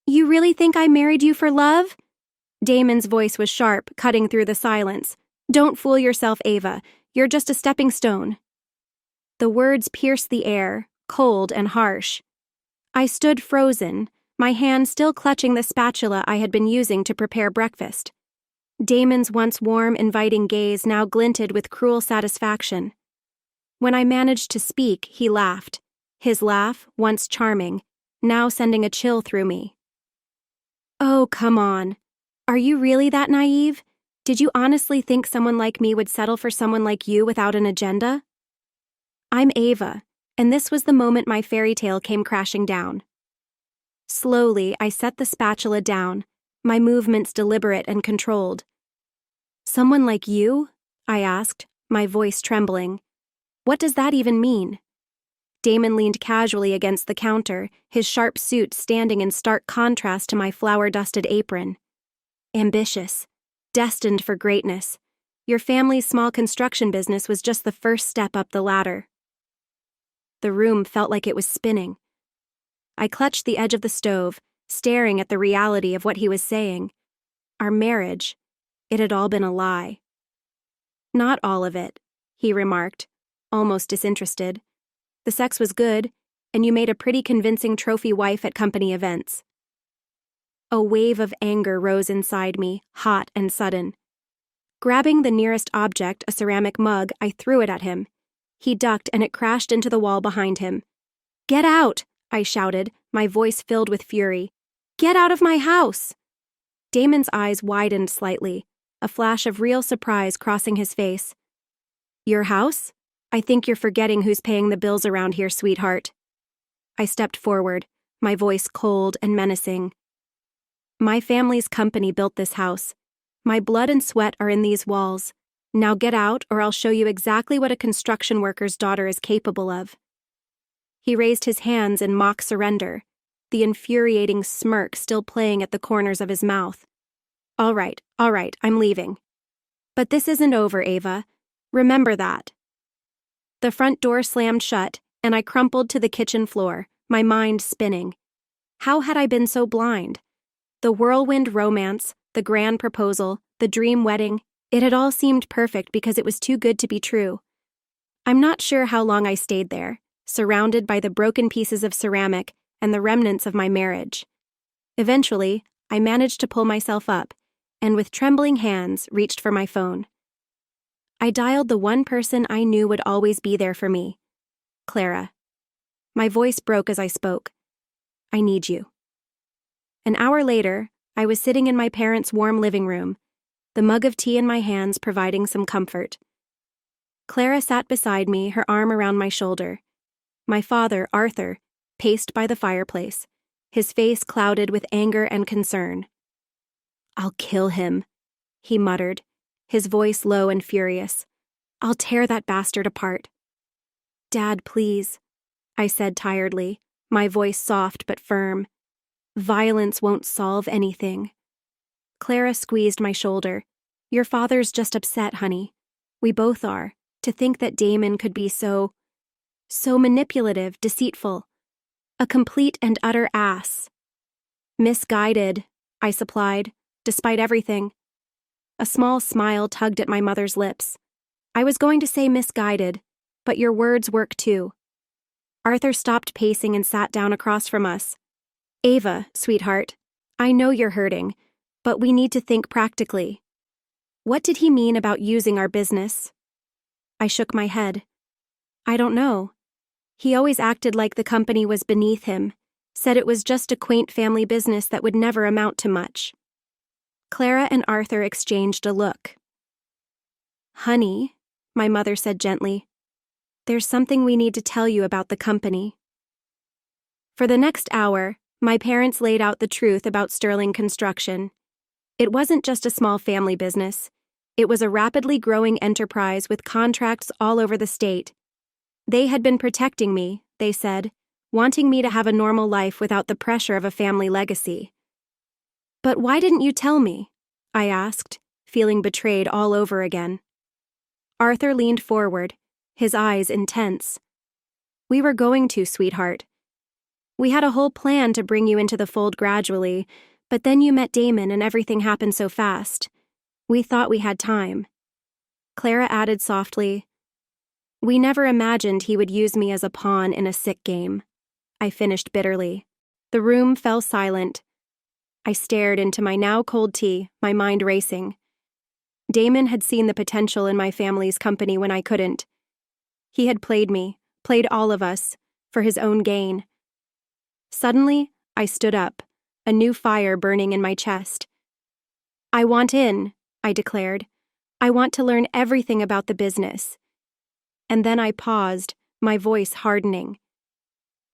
You really think I married you for love? Damon's voice was sharp, cutting through the silence. Don't fool yourself, Ava. You're just a stepping stone. The words pierced the air, cold and harsh. I stood frozen, my hand still clutching the spatula I had been using to prepare breakfast. Damon's once warm, inviting gaze now glinted with cruel satisfaction. When I managed to speak, he laughed. His laugh, once charming, now sending a chill through me. Oh, come on. Are you really that naive? Did you honestly think someone like me would settle for someone like you without an agenda? I'm Ava, and this was the moment my fairy tale came crashing down. Slowly, I set the spatula down, my movements deliberate and controlled. Someone like you? I asked, my voice trembling. What does that even mean? Damon leaned casually against the counter, his sharp suit standing in stark contrast to my flour-dusted apron. Ambitious, destined for greatness. Your family's small construction business was just the first step up the ladder. The room felt like it was spinning. I clutched the edge of the stove, staring at the reality of what he was saying. Our marriage, it had all been a lie. Not all of it, he remarked, almost disinterested. The sex was good, and you made a pretty convincing trophy wife at company events. A wave of anger rose inside me, hot and sudden. Grabbing the nearest object, a ceramic mug, I threw it at him. He ducked and it crashed into the wall behind him. Get out, I shouted, my voice filled with fury. Get out of my house! Damon's eyes widened slightly, a flash of real surprise crossing his face. Your house? I think you're forgetting who's paying the bills around here, sweetheart. I stepped forward, my voice cold and menacing. My family's company built this house. My blood and sweat are in these walls. Now get out, or I'll show you exactly what a construction worker's daughter is capable of. He raised his hands in mock surrender, the infuriating smirk still playing at the corners of his mouth. All right, I'm leaving. But this isn't over, Ava. Remember that. The front door slammed shut, and I crumpled to the kitchen floor, my mind spinning. How had I been so blind? The whirlwind romance, the grand proposal, the dream wedding, it had all seemed perfect because it was too good to be true. I'm not sure how long I stayed there, surrounded by the broken pieces of ceramic and the remnants of my marriage. Eventually, I managed to pull myself up, and with trembling hands, reached for my phone. I dialed the one person I knew would always be there for me, Clara. My voice broke as I spoke. I need you. An hour later, I was sitting in my parents' warm living room, the mug of tea in my hands providing some comfort. Clara sat beside me, her arm around my shoulder. My father, Arthur, paced by the fireplace, his face clouded with anger and concern. I'll kill him, he muttered, his voice low and furious. I'll tear that bastard apart. Dad, please, I said tiredly, my voice soft but firm. Violence won't solve anything. Clara squeezed my shoulder. Your father's just upset, honey. We both are. To think that Damon could be so manipulative, deceitful. A complete and utter ass. Misguided, I supplied, despite everything. A small smile tugged at my mother's lips. I was going to say misguided, but your words work too. Arthur stopped pacing and sat down across from us. Ava, sweetheart, I know you're hurting, but we need to think practically. What did he mean about using our business? I shook my head. I don't know. He always acted like the company was beneath him, said it was just a quaint family business that would never amount to much. Clara and Arthur exchanged a look. Honey, my mother said gently, there's something we need to tell you about the company. For the next hour, my parents laid out the truth about Sterling Construction. It wasn't just a small family business. It was a rapidly growing enterprise with contracts all over the state. They had been protecting me, they said, wanting me to have a normal life without the pressure of a family legacy. But why didn't you tell me? I asked, feeling betrayed all over again. Arthur leaned forward, his eyes intense. We were going to, sweetheart. We had a whole plan to bring you into the fold gradually, but then you met Damon and everything happened so fast. We thought we had time. Clara added softly, "We never imagined he would use me as a pawn in a sick game." I finished bitterly. The room fell silent. I stared into my now cold tea, my mind racing. Damon had seen the potential in my family's company when I couldn't. He had played me, played all of us, for his own gain. Suddenly, I stood up, a new fire burning in my chest. "I want in," I declared. "I want to learn everything about the business." And then I paused, my voice hardening.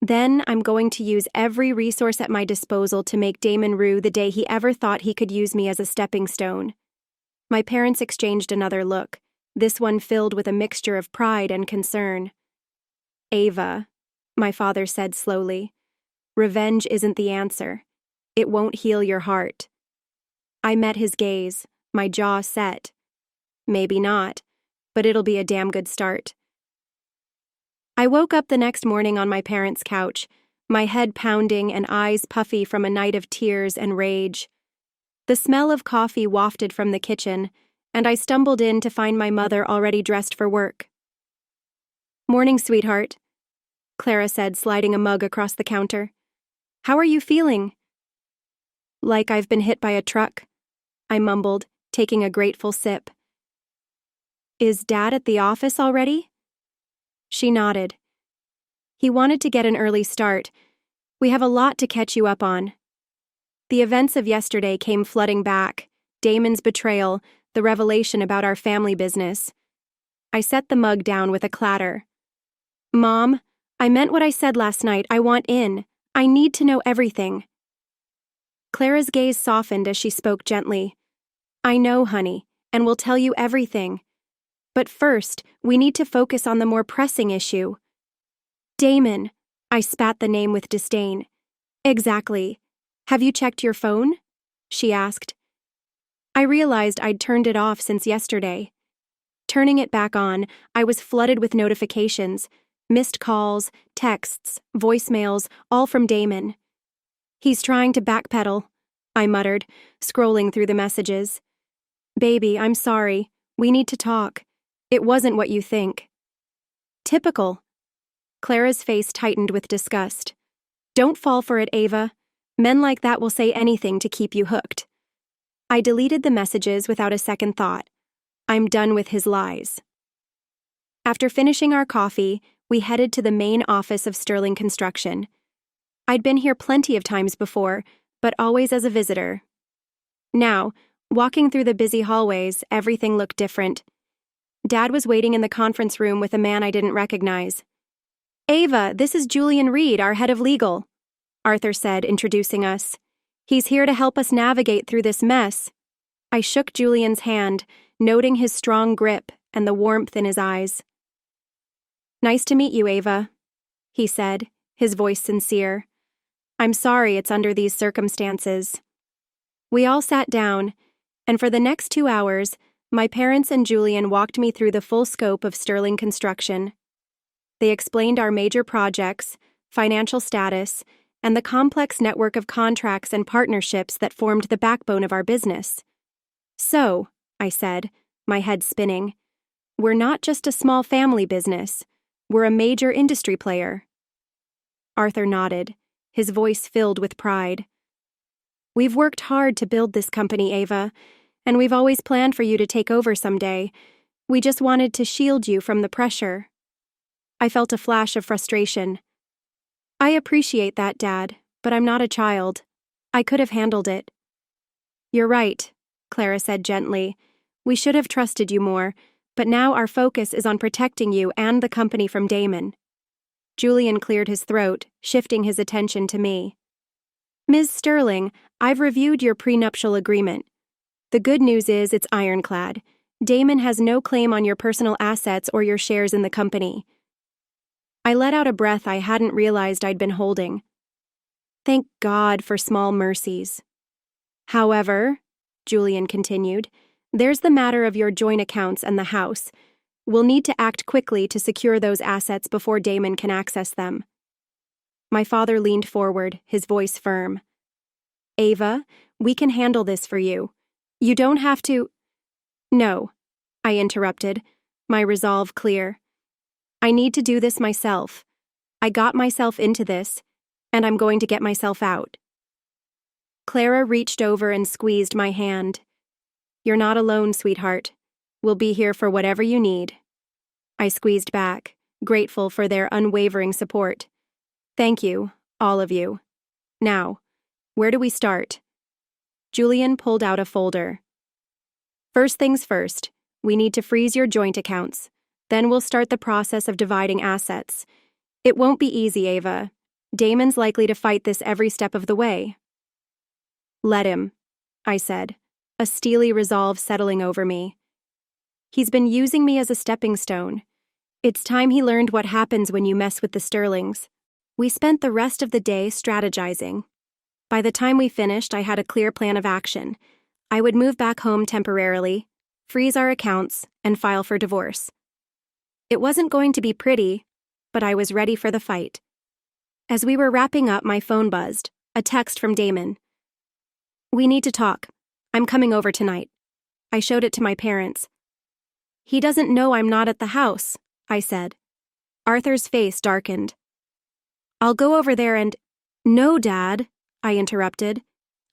Then I'm going to use every resource at my disposal to make Damon rue the day he ever thought he could use me as a stepping stone. My parents exchanged another look, this one filled with a mixture of pride and concern. "Ava," my father said slowly, "revenge isn't the answer. It won't heal your heart." I met his gaze, my jaw set. Maybe not, but it'll be a damn good start. I woke up the next morning on my parents' couch, my head pounding and eyes puffy from a night of tears and rage. The smell of coffee wafted from the kitchen, and I stumbled in to find my mother already dressed for work. "Morning, sweetheart," Clara said, sliding a mug across the counter. "How are you feeling?" "Like I've been hit by a truck," I mumbled, taking a grateful sip. "Is Dad at the office already?" She nodded. "He wanted to get an early start. We have a lot to catch you up on." The events of yesterday came flooding back, Damon's betrayal, the revelation about our family business. I set the mug down with a clatter. "Mom, I meant what I said last night. I want in. I need to know everything." Clara's gaze softened as she spoke gently. "I know, honey, and will tell you everything. But first, we need to focus on the more pressing issue." "Damon," I spat the name with disdain. "Exactly. Have you checked your phone?" she asked. I realized I'd turned it off since yesterday. Turning it back on, I was flooded with notifications, missed calls, texts, voicemails, all from Damon. "He's trying to backpedal," I muttered, scrolling through the messages. "Baby, I'm sorry. We need to talk. It wasn't what you think." "Typical." Clara's face tightened with disgust. "Don't fall for it, Ava. Men like that will say anything to keep you hooked." I deleted the messages without a second thought. I'm done with his lies. After finishing our coffee, we headed to the main office of Sterling Construction. I'd been here plenty of times before, but always as a visitor. Now, walking through the busy hallways, everything looked different. Dad was waiting in the conference room with a man I didn't recognize. "Ava, this is Julian Reed, our head of legal," Arthur said, introducing us. "He's here to help us navigate through this mess." I shook Julian's hand, noting his strong grip and the warmth in his eyes. "Nice to meet you, Ava," he said, his voice sincere. "I'm sorry it's under these circumstances." We all sat down, and for the next 2 hours, my parents and Julian walked me through the full scope of Sterling Construction. They explained our major projects, financial status, and the complex network of contracts and partnerships that formed the backbone of our business. "So," I said, my head spinning, "we're not just a small family business. We're a major industry player." Arthur nodded, his voice filled with pride. "We've worked hard to build this company, Ava, and we've always planned for you to take over someday. We just wanted to shield you from the pressure." I felt a flash of frustration. "I appreciate that, Dad, but I'm not a child. I could have handled it." "You're right," Clara said gently. "We should have trusted you more, but now our focus is on protecting you and the company from Damon." Julian cleared his throat, shifting his attention to me. "Ms. Sterling, I've reviewed your prenuptial agreement. The good news is it's ironclad. Damon has no claim on your personal assets or your shares in the company." I let out a breath I hadn't realized I'd been holding. Thank God for small mercies. "However," Julian continued, "there's the matter of your joint accounts and the house. We'll need to act quickly to secure those assets before Damon can access them." My father leaned forward, his voice firm. Ava, we can handle this for you. You don't have to— No, I interrupted, my resolve clear. I need to do this myself. I got myself into this, and I'm going to get myself out. Clara reached over and squeezed my hand. You're not alone, sweetheart. We'll be here for whatever you need. I squeezed back, grateful for their unwavering support. Thank you, all of you. Now, where do we start? Julian pulled out a folder. First things first, we need to freeze your joint accounts. Then we'll start the process of dividing assets. It won't be easy, Ava. Damon's likely to fight this every step of the way. Let him, I said, a steely resolve settling over me. He's been using me as a stepping stone. It's time he learned what happens when you mess with the Sterlings. We spent the rest of the day strategizing. By the time we finished, I had a clear plan of action. I would move back home temporarily, freeze our accounts, and file for divorce. It wasn't going to be pretty, but I was ready for the fight. As we were wrapping up, my phone buzzed, a text from Damon. We need to talk. I'm coming over tonight. I showed it to my parents. He doesn't know I'm not at the house, I said. Arthur's face darkened. I'll go over there and— No, Dad, I interrupted.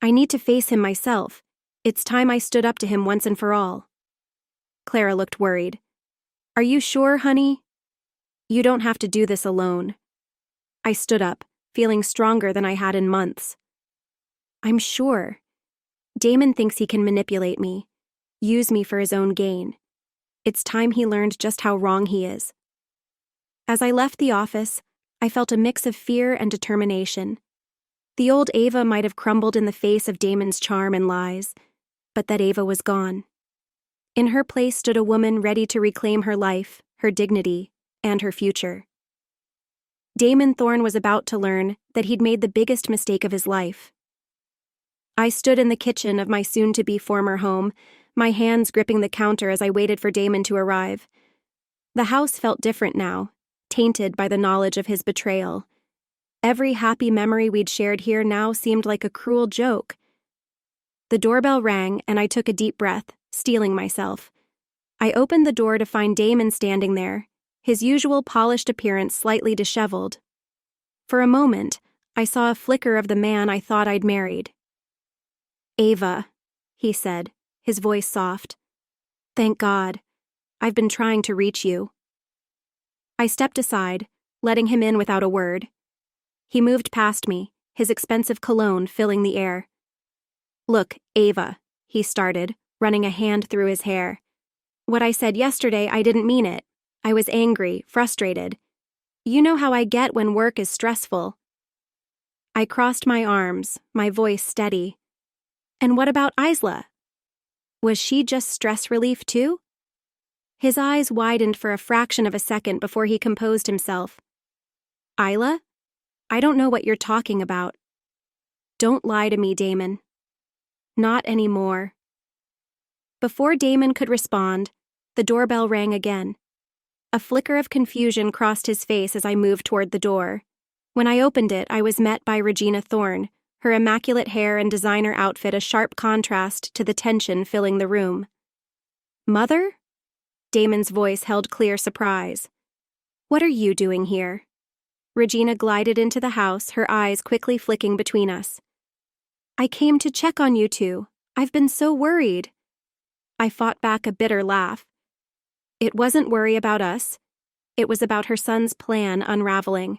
I need to face him myself. It's time I stood up to him once and for all. Clara looked worried. Are you sure, honey? You don't have to do this alone. I stood up, feeling stronger than I had in months. I'm sure. Damon thinks he can manipulate me, use me for his own gain. It's time he learned just how wrong he is. As I left the office, I felt a mix of fear and determination. The old Ava might have crumbled in the face of Damon's charm and lies, but that Ava was gone. In her place stood a woman ready to reclaim her life, her dignity, and her future. Damon Thorne was about to learn that he'd made the biggest mistake of his life. I stood in the kitchen of my soon-to-be former home, my hands gripping the counter as I waited for Damon to arrive. The house felt different now, tainted by the knowledge of his betrayal. Every happy memory we'd shared here now seemed like a cruel joke. The doorbell rang, and I took a deep breath, steeling myself. I opened the door to find Damon standing there, his usual polished appearance slightly disheveled. For a moment, I saw a flicker of the man I thought I'd married. Ava, he said, his voice soft. Thank God. I've been trying to reach you. I stepped aside, letting him in without a word. He moved past me, his expensive cologne filling the air. Look, Ava, he started, running a hand through his hair. What I said yesterday, I didn't mean it. I was angry, frustrated. You know how I get when work is stressful. I crossed my arms, my voice steady. And what about Isla? Was she just stress relief too? His eyes widened for a fraction of a second before he composed himself. Isla? I don't know what you're talking about. Don't lie to me, Damon. Not anymore. Before Damon could respond, the doorbell rang again. A flicker of confusion crossed his face as I moved toward the door. When I opened it, I was met by Regina Thorne, her immaculate hair and designer outfit a sharp contrast to the tension filling the room. Mother? Damon's voice held clear surprise. What are you doing here? Regina glided into the house, her eyes quickly flicking between us. I came to check on you two. I've been so worried. I fought back a bitter laugh. It wasn't worry about us. It was about her son's plan unraveling.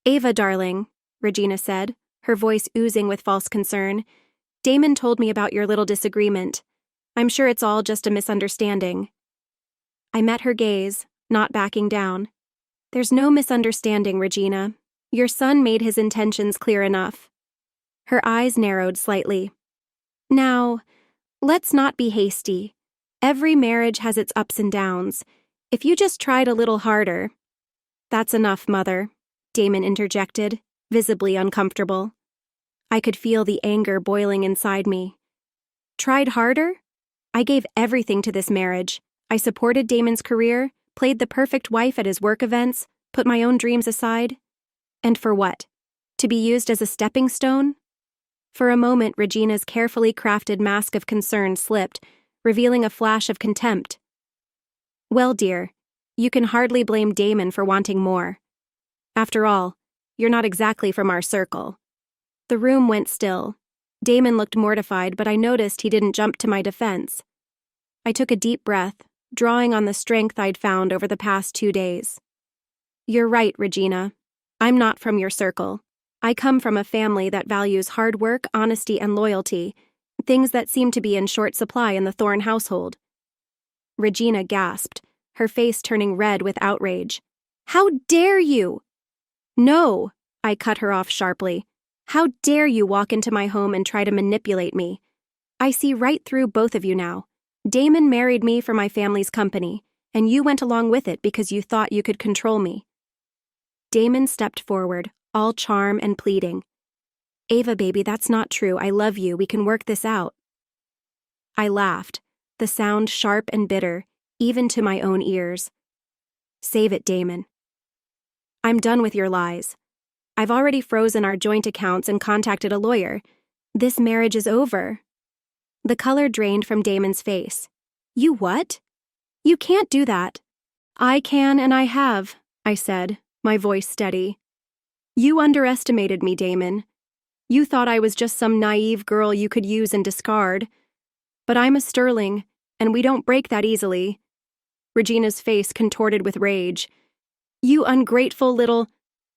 Ava, darling, Regina said, her voice oozing with false concern. Damon told me about your little disagreement. I'm sure it's all just a misunderstanding. I met her gaze, not backing down. There's no misunderstanding, Regina. Your son made his intentions clear enough. Her eyes narrowed slightly. Now, let's not be hasty. Every marriage has its ups and downs. If you just tried a little harder— That's enough, Mother, Damon interjected, visibly uncomfortable. I could feel the anger boiling inside me. Tried harder? I gave everything to this marriage. I supported Damon's career, played the perfect wife at his work events, put my own dreams aside. And for what? To be used as a stepping stone? For a moment, Regina's carefully crafted mask of concern slipped, revealing a flash of contempt. Well, dear, you can hardly blame Damon for wanting more. After all, you're not exactly from our circle. The room went still. Damon looked mortified, but I noticed he didn't jump to my defense. I took a deep breath, drawing on the strength I'd found over the past 2 days. You're right, Regina. I'm not from your circle. I come from a family that values hard work, honesty, and loyalty, things that seem to be in short supply in the Thorne household. Regina gasped, her face turning red with outrage. How dare you? No, I cut her off sharply. How dare you walk into my home and try to manipulate me? I see right through both of you now. Damon married me for my family's company, and you went along with it because you thought you could control me. Damon stepped forward, all charm and pleading. Ava, baby, that's not true. I love you. We can work this out. I laughed, the sound sharp and bitter, even to my own ears. Save it, Damon. I'm done with your lies. I've already frozen our joint accounts and contacted a lawyer. This marriage is over. The color drained from Damon's face. You what? You can't do that. I can and I have, I said, my voice steady. You underestimated me, Damon. You thought I was just some naive girl you could use and discard. But I'm a Sterling, and we don't break that easily. Regina's face contorted with rage. You ungrateful little...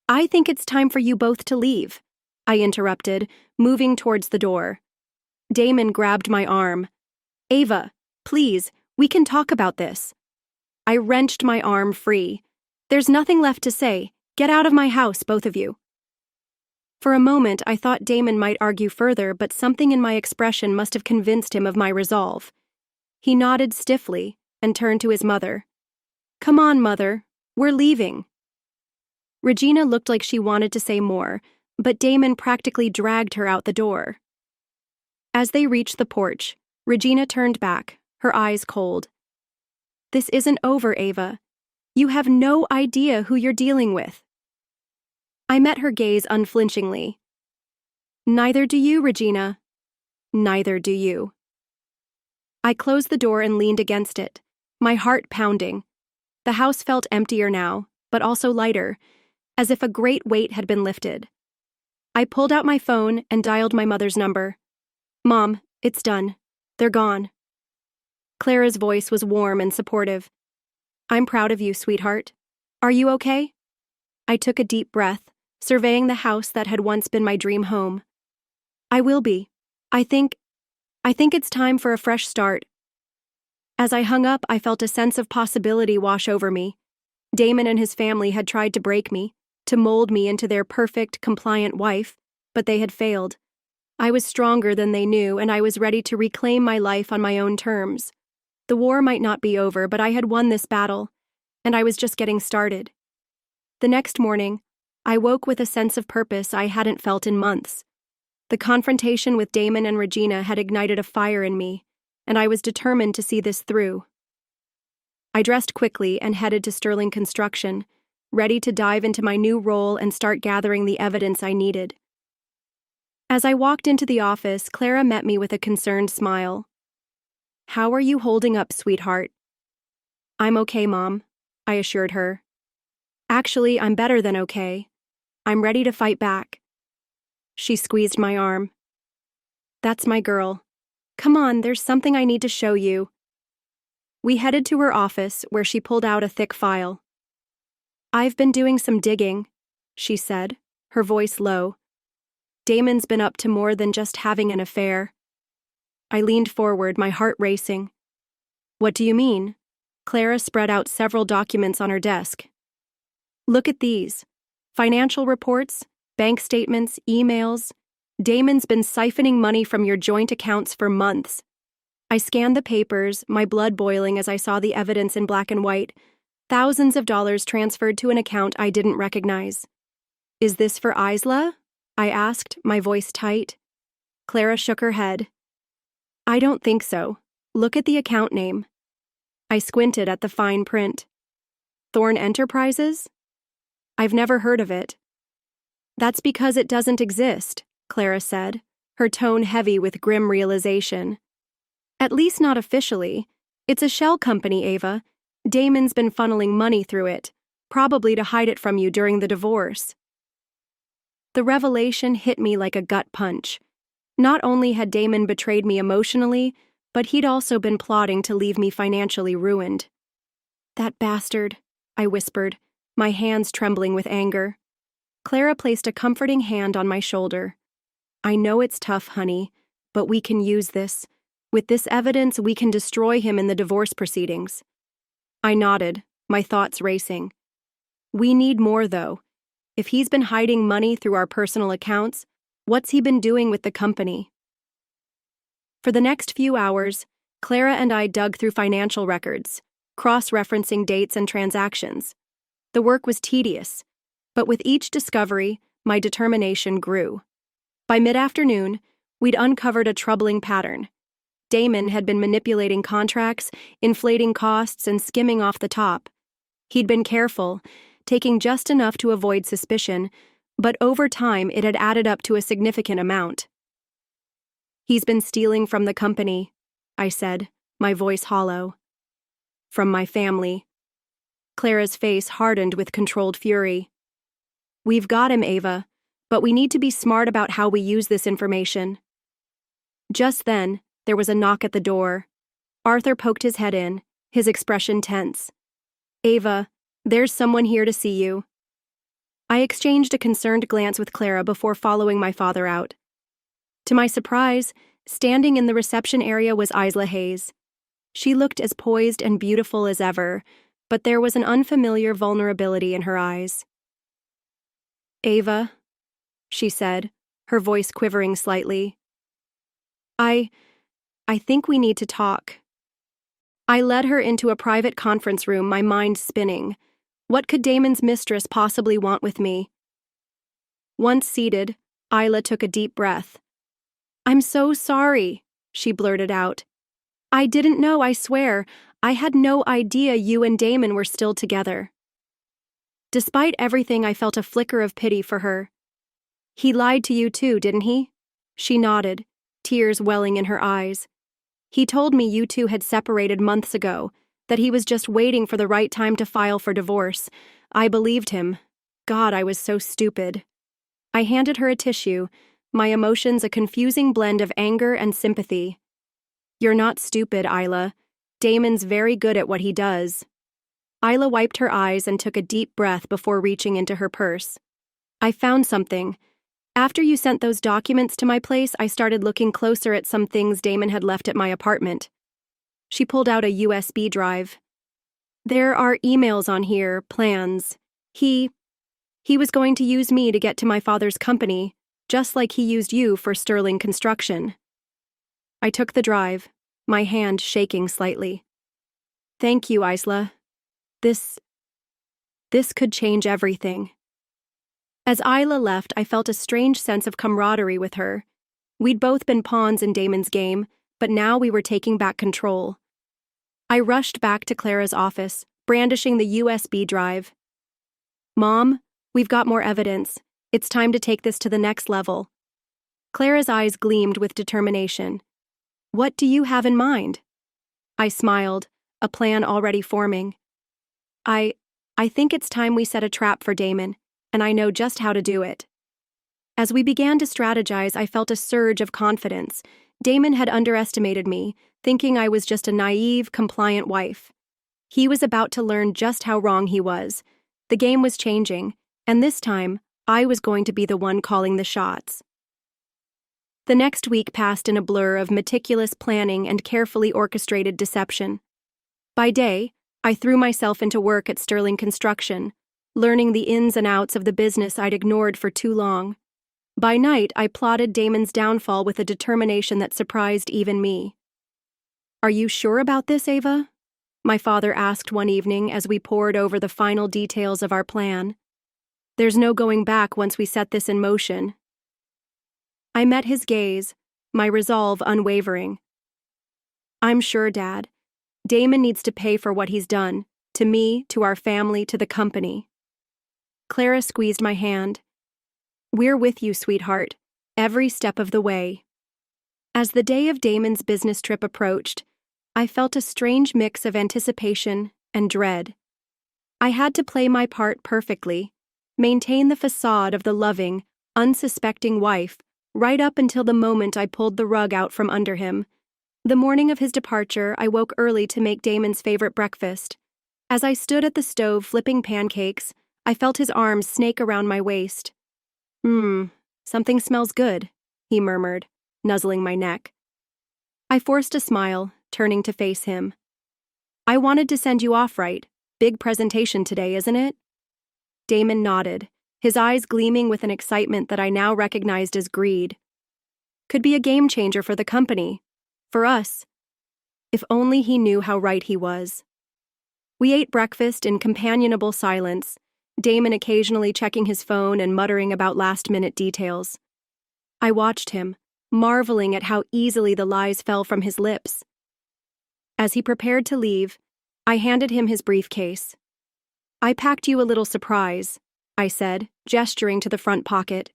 I think it's time for you both to leave, I interrupted, moving towards the door. Damon grabbed my arm. Ava, please, we can talk about this. I wrenched my arm free. There's nothing left to say. Get out of my house, both of you. For a moment, I thought Damon might argue further, but something in my expression must have convinced him of my resolve. He nodded stiffly and turned to his mother. Come on, Mother. We're leaving. Regina looked like she wanted to say more, but Damon practically dragged her out the door. As they reached the porch, Regina turned back, her eyes cold. This isn't over, Ava. You have no idea who you're dealing with. I met her gaze unflinchingly. Neither do you, Regina. Neither do you. I closed the door and leaned against it, my heart pounding. The house felt emptier now, but also lighter, as if a great weight had been lifted. I pulled out my phone and dialed my mother's number. Mom, it's done. They're gone. Clara's voice was warm and supportive. I'm proud of you, sweetheart. Are you okay? I took a deep breath, surveying the house that had once been my dream home. I will be. I think it's time for a fresh start. As I hung up, I felt a sense of possibility wash over me. Damon and his family had tried to break me, to mold me into their perfect, compliant wife, but they had failed. I was stronger than they knew, and I was ready to reclaim my life on my own terms. The war might not be over, but I had won this battle, and I was just getting started. The next morning, I woke with a sense of purpose I hadn't felt in months. The confrontation with Damon and Regina had ignited a fire in me, and I was determined to see this through. I dressed quickly and headed to Sterling Construction, ready to dive into my new role and start gathering the evidence I needed. As I walked into the office, Clara met me with a concerned smile. How are you holding up, sweetheart? I'm okay, Mom, I assured her. Actually, I'm better than okay. I'm ready to fight back. She squeezed my arm. That's my girl. Come on, there's something I need to show you. We headed to her office, where she pulled out a thick file. I've been doing some digging, she said, her voice low. Damon's been up to more than just having an affair. I leaned forward, my heart racing. What do you mean? Clara spread out several documents on her desk. Look at these. Financial reports, bank statements, emails. Damon's been siphoning money from your joint accounts for months. I scanned the papers, my blood boiling as I saw the evidence in black and white. Thousands of dollars transferred to an account I didn't recognize. Is this for Isla? I asked, my voice tight. Clara shook her head. I don't think so. Look at the account name. I squinted at the fine print. Thorne Enterprises? I've never heard of it. That's because it doesn't exist, Clara said, her tone heavy with grim realization. At least not officially. It's a shell company, Ava. Damon's been funneling money through it, probably to hide it from you during the divorce. The revelation hit me like a gut punch. Not only had Damon betrayed me emotionally, but he'd also been plotting to leave me financially ruined. That bastard, I whispered, my hands trembling with anger. Clara placed a comforting hand on my shoulder. I know it's tough, honey, but we can use this. With this evidence, we can destroy him in the divorce proceedings. I nodded, my thoughts racing. We need more, though. If he's been hiding money through our personal accounts, what's he been doing with the company? For the next few hours, Clara and I dug through financial records, cross-referencing dates and transactions. The work was tedious, but with each discovery, my determination grew. By mid-afternoon, we'd uncovered a troubling pattern. Damon had been manipulating contracts, inflating costs, and skimming off the top. He'd been careful, taking just enough to avoid suspicion, but over time it had added up to a significant amount. He's been stealing from the company, I said, my voice hollow. From my family. Clara's face hardened with controlled fury. We've got him, Ava, but we need to be smart about how we use this information. Just then, there was a knock at the door. Arthur poked his head in, his expression tense. Ava, there's someone here to see you. I exchanged a concerned glance with Clara before following my father out. To my surprise, standing in the reception area was Isla Hayes. She looked as poised and beautiful as ever, but there was an unfamiliar vulnerability in her eyes. Ava, she said, her voice quivering slightly. I think we need to talk. I led her into a private conference room, my mind spinning. What could Damon's mistress possibly want with me? Once seated, Isla took a deep breath. I'm so sorry, she blurted out. I didn't know, I swear. I had no idea you and Damon were still together. Despite everything, I felt a flicker of pity for her. He lied to you too, didn't he? She nodded, tears welling in her eyes. He told me you two had separated months ago, that he was just waiting for the right time to file for divorce. I believed him. God, I was so stupid. I handed her a tissue, my emotions a confusing blend of anger and sympathy. You're not stupid, Isla. Damon's very good at what he does. Isla wiped her eyes and took a deep breath before reaching into her purse. I found something. After you sent those documents to my place, I started looking closer at some things Damon had left at my apartment. She pulled out a USB drive. There are emails on here, plans. He was going to use me to get to my father's company, just like he used you for Sterling Construction. I took the drive, my hand shaking slightly. Thank you, Isla. This could change everything. As Isla left, I felt a strange sense of camaraderie with her. We'd both been pawns in Damon's game, but now we were taking back control. I rushed back to Clara's office, brandishing the USB drive. Mom, we've got more evidence. It's time to take this to the next level. Clara's eyes gleamed with determination. What do you have in mind? I smiled, a plan already forming. I think it's time we set a trap for Damon, and I know just how to do it. As we began to strategize, I felt a surge of confidence. Damon had underestimated me, thinking I was just a naive, compliant wife. He was about to learn just how wrong he was. The game was changing, and this time, I was going to be the one calling the shots. The next week passed in a blur of meticulous planning and carefully orchestrated deception. By day, I threw myself into work at Sterling Construction, learning the ins and outs of the business I'd ignored for too long. By night, I plotted Damon's downfall with a determination that surprised even me. Are you sure about this, Ava? My father asked one evening as we pored over the final details of our plan. There's no going back once we set this in motion. I met his gaze, my resolve unwavering. I'm sure, Dad. Damon needs to pay for what he's done, to me, to our family, to the company. Clara squeezed my hand. We're with you, sweetheart, every step of the way. As the day of Damon's business trip approached, I felt a strange mix of anticipation and dread. I had to play my part perfectly, maintain the facade of the loving, unsuspecting wife, right up until the moment I pulled the rug out from under him. The morning of his departure, I woke early to make Damon's favorite breakfast. As I stood at the stove flipping pancakes, I felt his arms snake around my waist. Something smells good," he murmured, nuzzling my neck. I forced a smile, turning to face him. "I wanted to send you off right. Big presentation today, isn't it?" Damon nodded, his eyes gleaming with an excitement that I now recognized as greed. Could be a game changer for the company. For us. If only he knew how right he was. We ate breakfast in companionable silence, Damon occasionally checking his phone and muttering about last-minute details. I watched him, marveling at how easily the lies fell from his lips. As he prepared to leave, I handed him his briefcase. "I packed you a little surprise," I said, gesturing to the front pocket.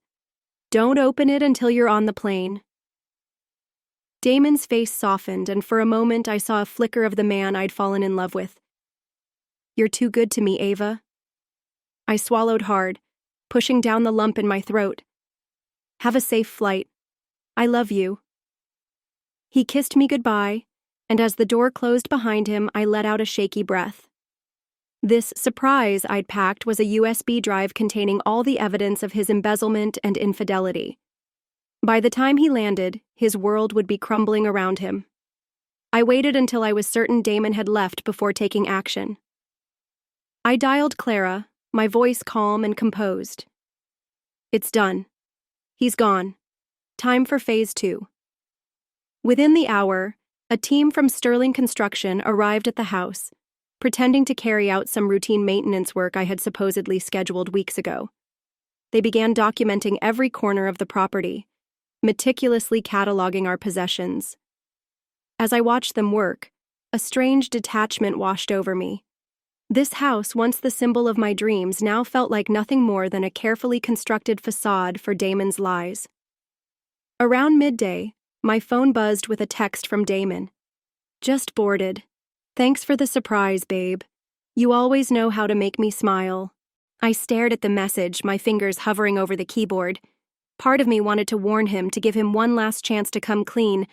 "Don't open it until you're on the plane." Damon's face softened, and for a moment I saw a flicker of the man I'd fallen in love with. "You're too good to me, Ava." I swallowed hard, pushing down the lump in my throat. "Have a safe flight. I love you." He kissed me goodbye, and as the door closed behind him, I let out a shaky breath. This surprise I'd packed was a USB drive containing all the evidence of his embezzlement and infidelity. By the time he landed, his world would be crumbling around him. I waited until I was certain Damon had left before taking action. I dialed Clara, my voice calm and composed. "It's done. He's gone. Time for phase 2. Within the hour, a team from Sterling Construction arrived at the house, pretending to carry out some routine maintenance work I had supposedly scheduled weeks ago. They began documenting every corner of the property, meticulously cataloging our possessions. As I watched them work, a strange detachment washed over me. This house, once the symbol of my dreams, now felt like nothing more than a carefully constructed facade for Damon's lies. Around midday, my phone buzzed with a text from Damon. "Just boarded. Thanks for the surprise, babe. You always know how to make me smile." I stared at the message, my fingers hovering over the keyboard. Part of me wanted to warn him, to give him one last chance to come clean,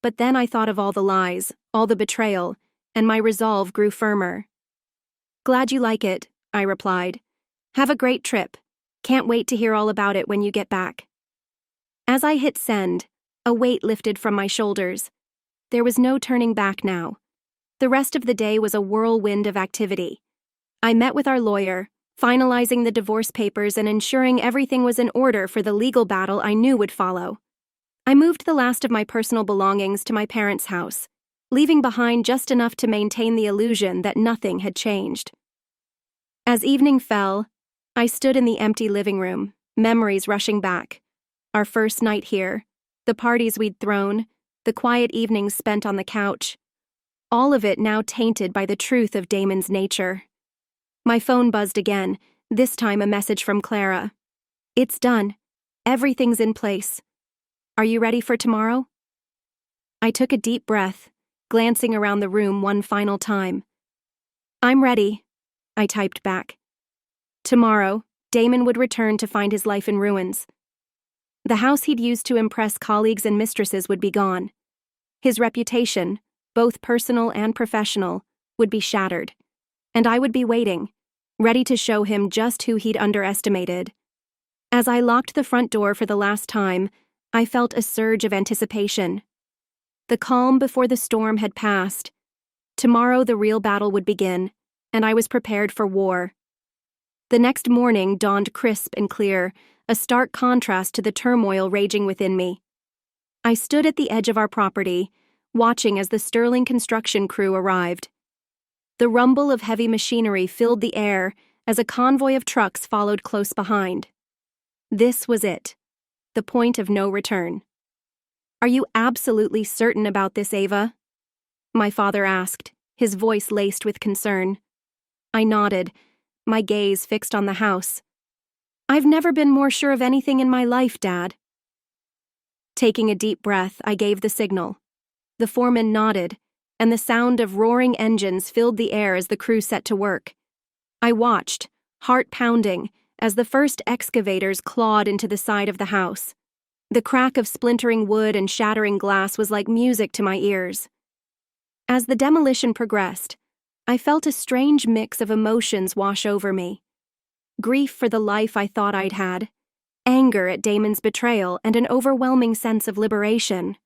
but then I thought of all the lies, all the betrayal, and my resolve grew firmer. "Glad you like it," I replied. "Have a great trip. Can't wait to hear all about it when you get back." As I hit send, a weight lifted from my shoulders. There was no turning back now. The rest of the day was a whirlwind of activity. I met with our lawyer, finalizing the divorce papers and ensuring everything was in order for the legal battle I knew would follow. I moved the last of my personal belongings to my parents' house, leaving behind just enough to maintain the illusion that nothing had changed. As evening fell, I stood in the empty living room, memories rushing back. Our first night here, the parties we'd thrown, the quiet evenings spent on the couch. All of it now tainted by the truth of Damon's nature. My phone buzzed again, this time a message from Clara. "It's done. Everything's in place. Are you ready for tomorrow?" I took a deep breath, glancing around the room one final time. "I'm ready," I typed back. Tomorrow, Damon would return to find his life in ruins. The house he'd used to impress colleagues and mistresses would be gone. His reputation, both personal and professional, would be shattered. And I would be waiting, ready to show him just who he'd underestimated. As I locked the front door for the last time, I felt a surge of anticipation. The calm before the storm had passed. Tomorrow the real battle would begin, and I was prepared for war. The next morning dawned crisp and clear, a stark contrast to the turmoil raging within me. I stood at the edge of our property, watching as the Sterling construction crew arrived. The rumble of heavy machinery filled the air as a convoy of trucks followed close behind. This was it, the point of no return. "Are you absolutely certain about this, Ava?" my father asked, his voice laced with concern. I nodded, my gaze fixed on the house. I've never been more sure of anything in my life, Dad. Taking a deep breath, I gave the signal. The foreman nodded, and the sound of roaring engines filled the air as the crew set to work. I watched, heart pounding, as the first excavators clawed into the side of the house. The crack of splintering wood and shattering glass was like music to my ears. As the demolition progressed, I felt a strange mix of emotions wash over me. Grief for the life I thought I'd had, anger at Damon's betrayal, and an overwhelming sense of liberation.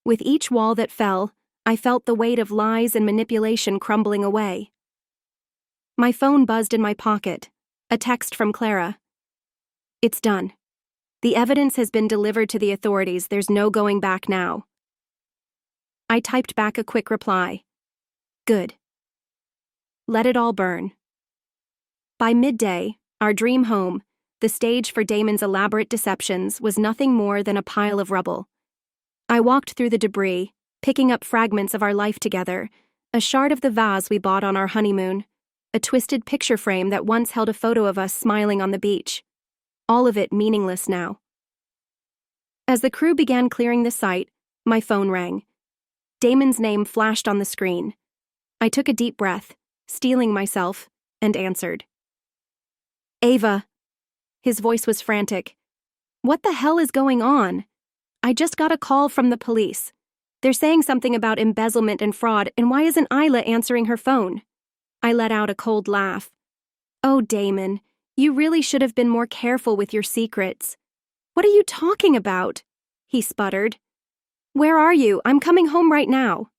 With each wall that fell, I felt the weight of lies and manipulation crumbling away. My phone buzzed in my pocket, a text from Clara. "It's done. The evidence has been delivered to the authorities. There's no going back now." I typed back a quick reply. "Good. Let it all burn." By midday, our dream home, the stage for Damon's elaborate deceptions, was nothing more than a pile of rubble. I walked through the debris, picking up fragments of our life together, a shard of the vase we bought on our honeymoon, a twisted picture frame that once held a photo of us smiling on the beach. All of it meaningless now. As the crew began clearing the site, my phone rang. Damon's name flashed on the screen. I took a deep breath, steeling myself, and answered. "Ava." His voice was frantic. "What the hell is going on? I just got a call from the police. They're saying something about embezzlement and fraud, and why isn't Isla answering her phone?" I let out a cold laugh. "Oh, Damon, you really should have been more careful with your secrets." "What are you talking about?" he sputtered. "Where are you? I'm coming home right now."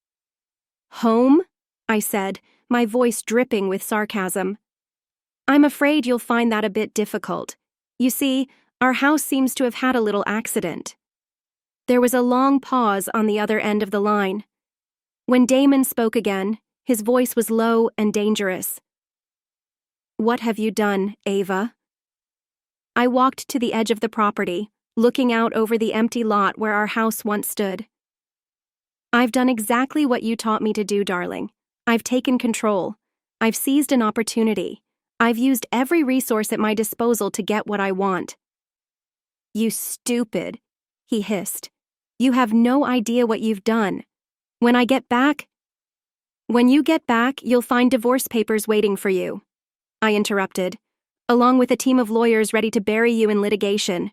"Home?" I said, my voice dripping with sarcasm. "I'm afraid you'll find that a bit difficult. You see, our house seems to have had a little accident." There was a long pause on the other end of the line. When Damon spoke again, his voice was low and dangerous. "What have you done, Ava?" I walked to the edge of the property, looking out over the empty lot where our house once stood. "I've done exactly what you taught me to do, darling. I've taken control. I've seized an opportunity. I've used every resource at my disposal to get what I want." "You stupid," he hissed. "You have no idea what you've done. When you get back, you'll find divorce papers waiting for you," I interrupted, "along with a team of lawyers ready to bury you in litigation.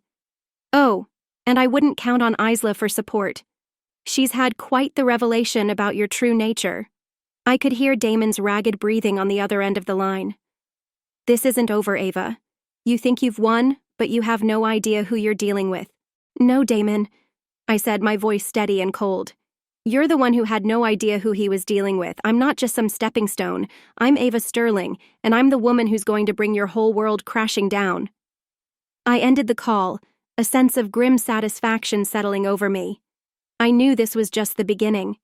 Oh, and I wouldn't count on Isla for support. She's had quite the revelation about your true nature." I could hear Damon's ragged breathing on the other end of the line. "This isn't over, Ava. You think you've won, but you have no idea who you're dealing with." "No, Damon," I said, my voice steady and cold. "You're the one who had no idea who he was dealing with. I'm not just some stepping stone. I'm Ava Sterling, and I'm the woman who's going to bring your whole world crashing down." I ended the call, a sense of grim satisfaction settling over me. I knew this was just the beginning.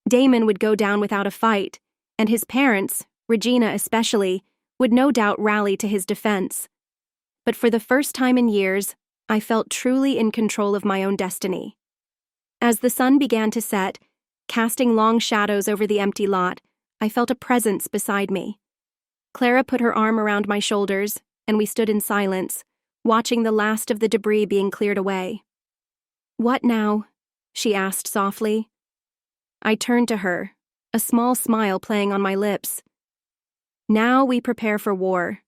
Damon would go down without a fight, and his parents, Regina especially, would no doubt rally to his defense. But for the first time in years, I felt truly in control of my own destiny. As the sun began to set, casting long shadows over the empty lot, I felt a presence beside me. Clara put her arm around my shoulders, and we stood in silence, watching the last of the debris being cleared away. "What now?" she asked softly. I turned to her, a small smile playing on my lips. "Now we prepare for war.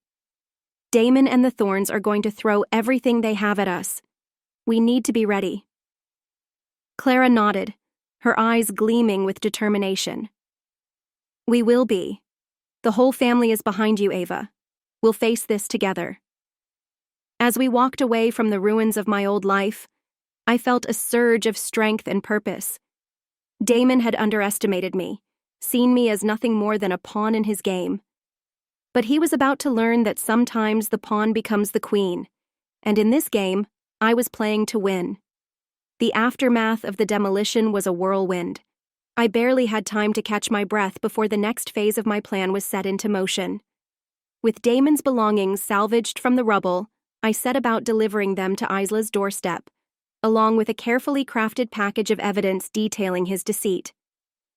Damon and the Thorns are going to throw everything they have at us. We need to be ready." Clara nodded, her eyes gleaming with determination. "We will be. The whole family is behind you, Ava. We'll face this together." As we walked away from the ruins of my old life, I felt a surge of strength and purpose. Damon had underestimated me, seen me as nothing more than a pawn in his game. But he was about to learn that sometimes the pawn becomes the queen, and in this game, I was playing to win. The aftermath of the demolition was a whirlwind. I barely had time to catch my breath before the next phase of my plan was set into motion. With Damon's belongings salvaged from the rubble, I set about delivering them to Isla's doorstep, along with a carefully crafted package of evidence detailing his deceit.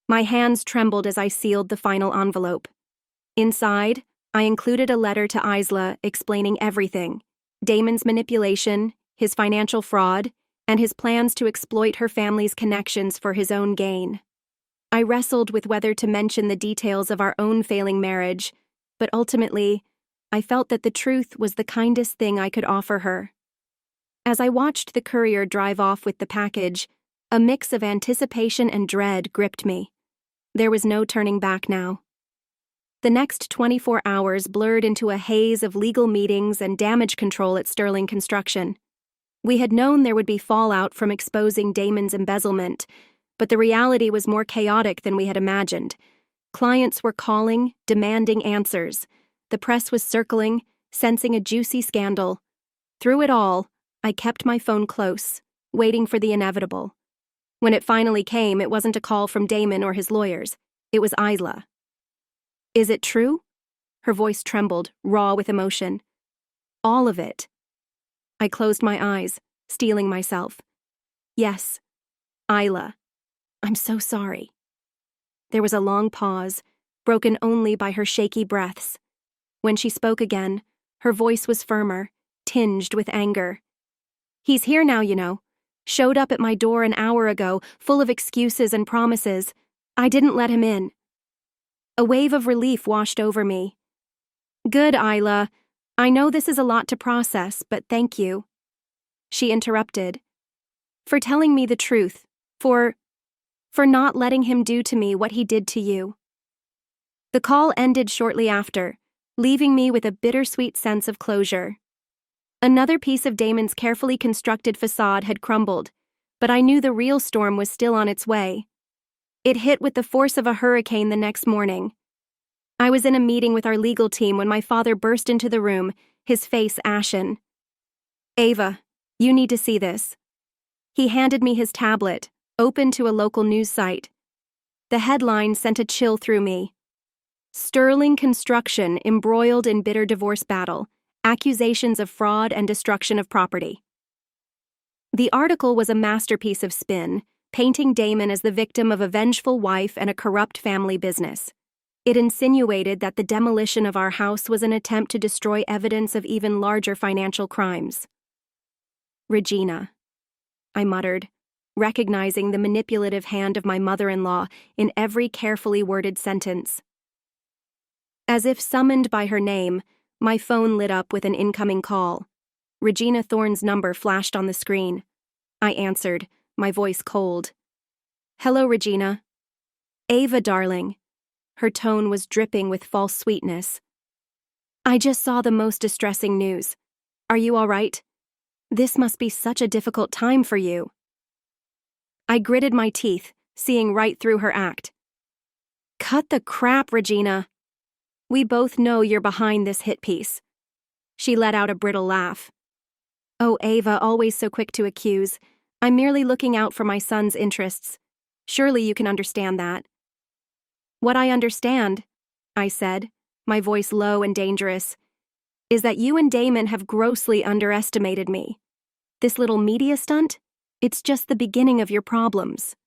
My hands trembled as I sealed the final envelope. Inside, I included a letter to Isla explaining everything: Damon's manipulation, his financial fraud, and his plans to exploit her family's connections for his own gain. I wrestled with whether to mention the details of our own failing marriage, but ultimately, I felt that the truth was the kindest thing I could offer her. As I watched the courier drive off with the package, a mix of anticipation and dread gripped me. There was no turning back now. The next 24 hours blurred into a haze of legal meetings and damage control at Sterling Construction. We had known there would be fallout from exposing Damon's embezzlement, but the reality was more chaotic than we had imagined. Clients were calling, demanding answers. The press was circling, sensing a juicy scandal. Through it all, I kept my phone close, waiting for the inevitable. When it finally came, it wasn't a call from Damon or his lawyers. It was Isla. "Is it true?" Her voice trembled, raw with emotion. "All of it." I closed my eyes, steeling myself. "Yes, Isla. I'm so sorry." There was a long pause, broken only by her shaky breaths. When she spoke again, her voice was firmer, tinged with anger. "He's here now, you know. Showed up at my door an hour ago, full of excuses and promises. I didn't let him in." A wave of relief washed over me. "Good, Isla. I know this is a lot to process, but thank you." She interrupted. "For telling me the truth. For not letting him do to me what he did to you." The call ended shortly after, leaving me with a bittersweet sense of closure. Another piece of Damon's carefully constructed facade had crumbled, but I knew the real storm was still on its way. It hit with the force of a hurricane the next morning. I was in a meeting with our legal team when my father burst into the room, his face ashen. "Ava, you need to see this." He handed me his tablet, open to a local news site. The headline sent a chill through me. "Sterling Construction embroiled in bitter divorce battle. Accusations of fraud and destruction of property." The article was a masterpiece of spin, painting Damon as the victim of a vengeful wife and a corrupt family business. It insinuated that the demolition of our house was an attempt to destroy evidence of even larger financial crimes. "Regina," I muttered, recognizing the manipulative hand of my mother-in-law in every carefully worded sentence. As if summoned by her name, my phone lit up with an incoming call. Regina Thorne's number flashed on the screen. I answered, my voice cold. "Hello, Regina." "Ava, darling." Her tone was dripping with false sweetness. "I just saw the most distressing news. Are you all right? This must be such a difficult time for you." I gritted my teeth, seeing right through her act. "Cut the crap, Regina. We both know you're behind this hit piece." She let out a brittle laugh. "Oh, Ava, always so quick to accuse. I'm merely looking out for my son's interests. Surely you can understand that." "What I understand," I said, my voice low and dangerous, "is that you and Damon have grossly underestimated me. This little media stunt? It's just the beginning of your problems."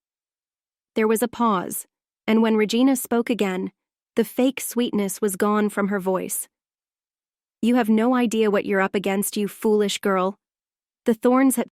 There was a pause, and when Regina spoke again, the fake sweetness was gone from her voice. "You have no idea what you're up against, you foolish girl. The Thornes have..."